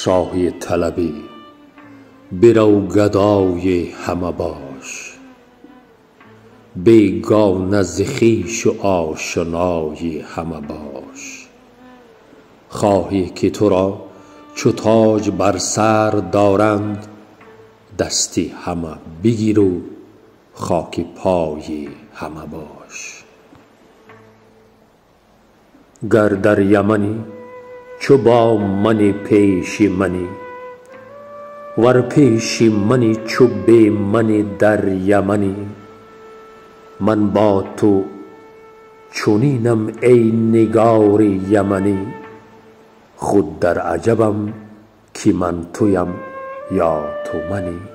راهی طلبی برو گدای همه باش، بیگانه ز خویش و آشنای همه باش. خواهی که تو را چو تاج بر سر دارند، دستی همه بگیر و خاک پای همه باش. گر در یمنی چو با من پیش منی، ور پیش منی چو بی من در یمنی، من با تو چنینم ای نگار یمنی، خود در عجبم که من تویم یا تو منی.